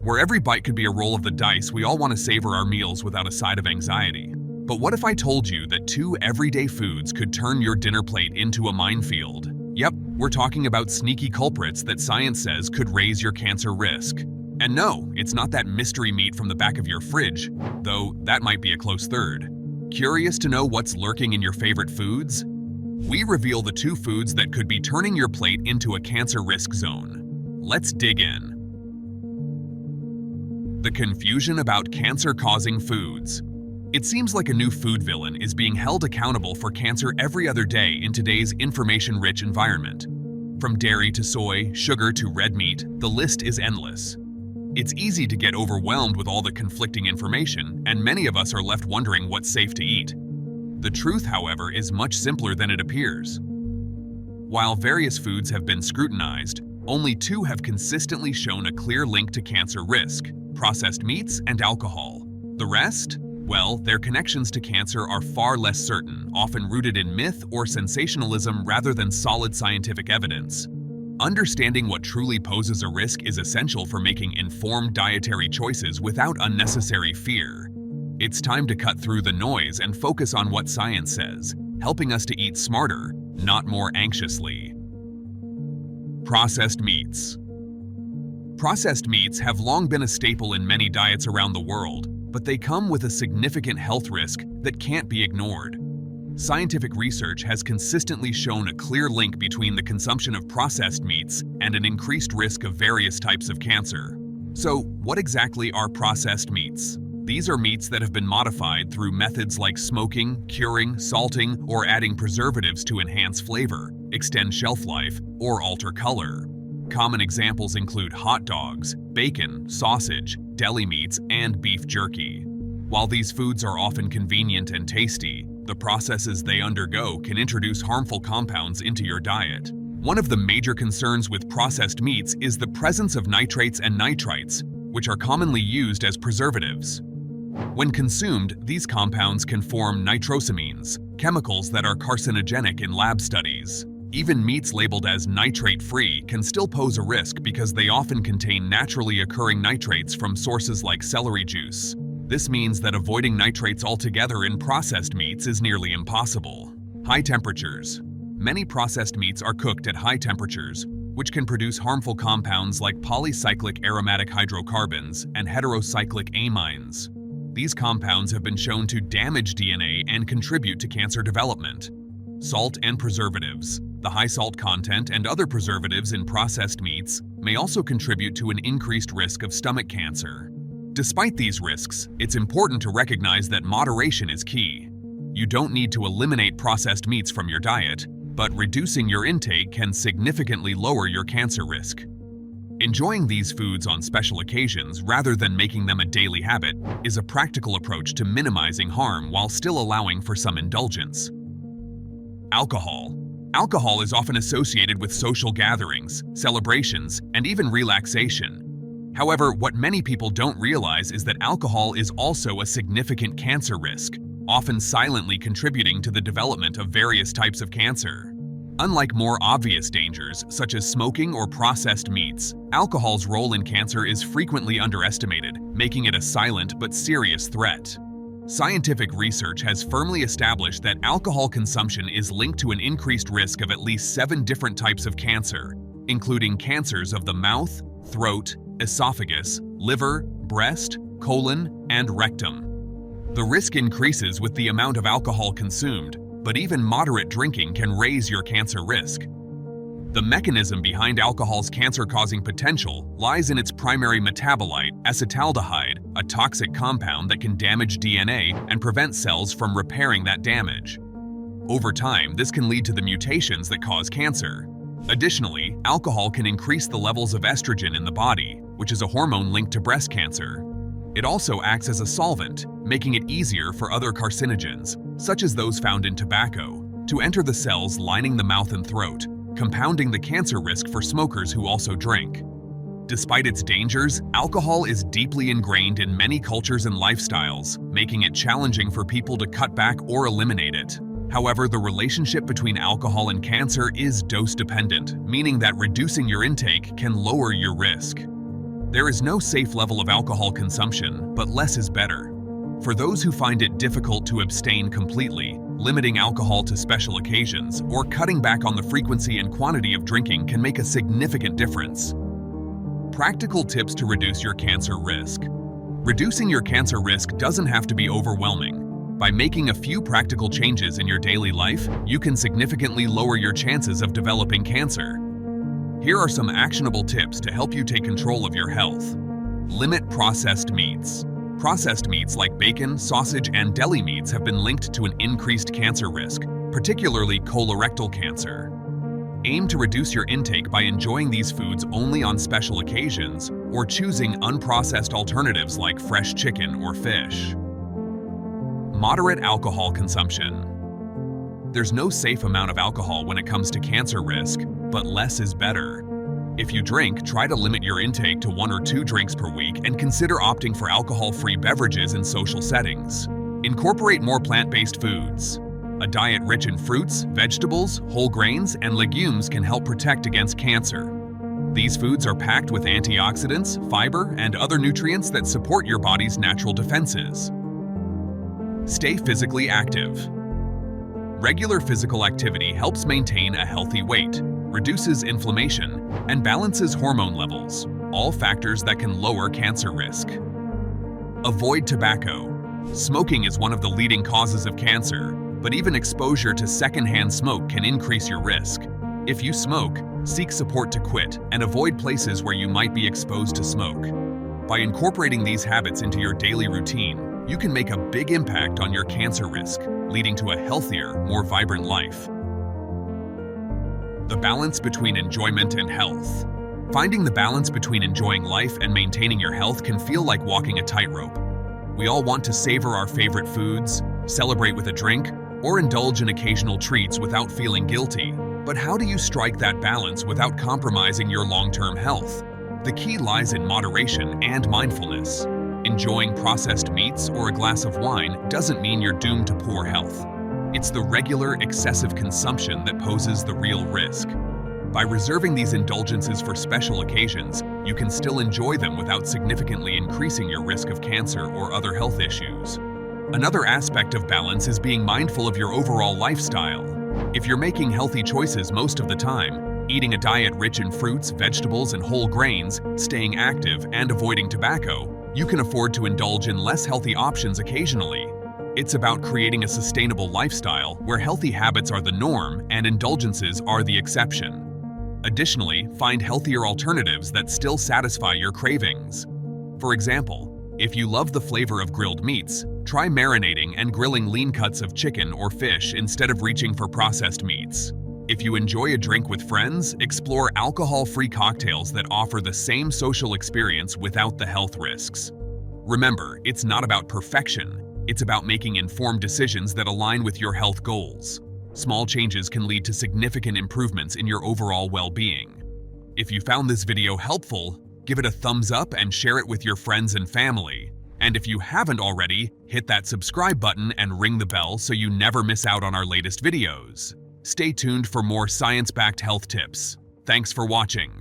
Where every bite could be a roll of the dice, we all want to savor our meals without a side of anxiety. But what if I told you that 2 everyday foods could turn your dinner plate into a minefield? Yep, we're talking about sneaky culprits that science says could raise your cancer risk. And no, it's not that mystery meat from the back of your fridge, though that might be a close third. Curious to know what's lurking in your favorite foods? We reveal the 2 foods that could be turning your plate into a cancer risk zone. Let's dig in. The confusion about cancer-causing foods. It seems like a new food villain is being held accountable for cancer every other day in today's information-rich environment. From dairy to soy, sugar to red meat, the list is endless. It's easy to get overwhelmed with all the conflicting information, and many of us are left wondering what's safe to eat. The truth, however, is much simpler than it appears. While various foods have been scrutinized, only 2 have consistently shown a clear link to cancer risk: processed meats and alcohol. The rest? Well, their connections to cancer are far less certain, often rooted in myth or sensationalism rather than solid scientific evidence. Understanding what truly poses a risk is essential for making informed dietary choices without unnecessary fear. It's time to cut through the noise and focus on what science says, helping us to eat smarter, not more anxiously. Processed meats. Processed meats have long been a staple in many diets around the world, but they come with a significant health risk that can't be ignored. Scientific research has consistently shown a clear link between the consumption of processed meats and an increased risk of various types of cancer. So, what exactly are processed meats? These are meats that have been modified through methods like smoking, curing, salting, or adding preservatives to enhance flavor, extend shelf life, or alter color. Common examples include hot dogs, bacon, sausage, deli meats, and beef jerky. While these foods are often convenient and tasty, the processes they undergo can introduce harmful compounds into your diet. One of the major concerns with processed meats is the presence of nitrates and nitrites, which are commonly used as preservatives. When consumed, these compounds can form nitrosamines, chemicals that are carcinogenic in lab studies. Even meats labeled as nitrate-free can still pose a risk because they often contain naturally occurring nitrates from sources like celery juice. This means that avoiding nitrates altogether in processed meats is nearly impossible. High temperatures. Many processed meats are cooked at high temperatures, which can produce harmful compounds like polycyclic aromatic hydrocarbons and heterocyclic amines. These compounds have been shown to damage DNA and contribute to cancer development. Salt and preservatives. The high salt content and other preservatives in processed meats may also contribute to an increased risk of stomach cancer. Despite these risks, it's important to recognize that moderation is key. You don't need to eliminate processed meats from your diet, but reducing your intake can significantly lower your cancer risk. Enjoying these foods on special occasions rather than making them a daily habit is a practical approach to minimizing harm while still allowing for some indulgence. Alcohol. Alcohol is often associated with social gatherings, celebrations, and even relaxation. However, what many people don't realize is that alcohol is also a significant cancer risk, often silently contributing to the development of various types of cancer. Unlike more obvious dangers, such as smoking or processed meats, alcohol's role in cancer is frequently underestimated, making it a silent but serious threat. Scientific research has firmly established that alcohol consumption is linked to an increased risk of at least 7 different types of cancer, including cancers of the mouth, throat, esophagus, liver, breast, colon, and rectum. The risk increases with the amount of alcohol consumed, but even moderate drinking can raise your cancer risk. The mechanism behind alcohol's cancer-causing potential lies in its primary metabolite, acetaldehyde, a toxic compound that can damage DNA and prevent cells from repairing that damage. Over time, this can lead to the mutations that cause cancer. Additionally, alcohol can increase the levels of estrogen in the body, which is a hormone linked to breast cancer. It also acts as a solvent, making it easier for other carcinogens, such as those found in tobacco, to enter the cells lining the mouth and throat, compounding the cancer risk for smokers who also drink. Despite its dangers, alcohol is deeply ingrained in many cultures and lifestyles, making it challenging for people to cut back or eliminate it. However, the relationship between alcohol and cancer is dose-dependent, meaning that reducing your intake can lower your risk. There is no safe level of alcohol consumption, but less is better. For those who find it difficult to abstain completely, limiting alcohol to special occasions or cutting back on the frequency and quantity of drinking can make a significant difference. Practical tips to reduce your cancer risk. Reducing your cancer risk doesn't have to be overwhelming. By making a few practical changes in your daily life, you can significantly lower your chances of developing cancer. Here are some actionable tips to help you take control of your health. Limit processed meats. Processed meats like bacon, sausage, and deli meats have been linked to an increased cancer risk, particularly colorectal cancer. Aim to reduce your intake by enjoying these foods only on special occasions or choosing unprocessed alternatives like fresh chicken or fish. Moderate alcohol consumption. There's no safe amount of alcohol when it comes to cancer risk, but less is better. If you drink, try to limit your intake to 1 or 2 drinks per week and consider opting for alcohol-free beverages in social settings. Incorporate more plant-based foods. A diet rich in fruits, vegetables, whole grains, and legumes can help protect against cancer. These foods are packed with antioxidants, fiber, and other nutrients that support your body's natural defenses. Stay physically active. Regular physical activity helps maintain a healthy weight, reduces inflammation, and balances hormone levels, all factors that can lower cancer risk. Avoid tobacco. Smoking is one of the leading causes of cancer, but even exposure to secondhand smoke can increase your risk. If you smoke, seek support to quit and avoid places where you might be exposed to smoke. By incorporating these habits into your daily routine, you can make a big impact on your cancer risk, leading to a healthier, more vibrant life. The balance between enjoyment and health. Finding the balance between enjoying life and maintaining your health can feel like walking a tightrope. We all want to savor our favorite foods, celebrate with a drink, or indulge in occasional treats without feeling guilty. But how do you strike that balance without compromising your long-term health? The key lies in moderation and mindfulness. Enjoying processed meats or a glass of wine doesn't mean you're doomed to poor health. It's the regular, excessive consumption that poses the real risk. By reserving these indulgences for special occasions, you can still enjoy them without significantly increasing your risk of cancer or other health issues. Another aspect of balance is being mindful of your overall lifestyle. If you're making healthy choices most of the time, eating a diet rich in fruits, vegetables, and whole grains, staying active, and avoiding tobacco, you can afford to indulge in less healthy options occasionally. It's about creating a sustainable lifestyle where healthy habits are the norm and indulgences are the exception. Additionally, find healthier alternatives that still satisfy your cravings. For example, if you love the flavor of grilled meats, try marinating and grilling lean cuts of chicken or fish instead of reaching for processed meats. If you enjoy a drink with friends, explore alcohol-free cocktails that offer the same social experience without the health risks. Remember, it's not about perfection. It's about making informed decisions that align with your health goals. Small changes can lead to significant improvements in your overall well-being. If you found this video helpful, give it a thumbs up and share it with your friends and family. And if you haven't already, hit that subscribe button and ring the bell so you never miss out on our latest videos. Stay tuned for more science-backed health tips. Thanks for watching.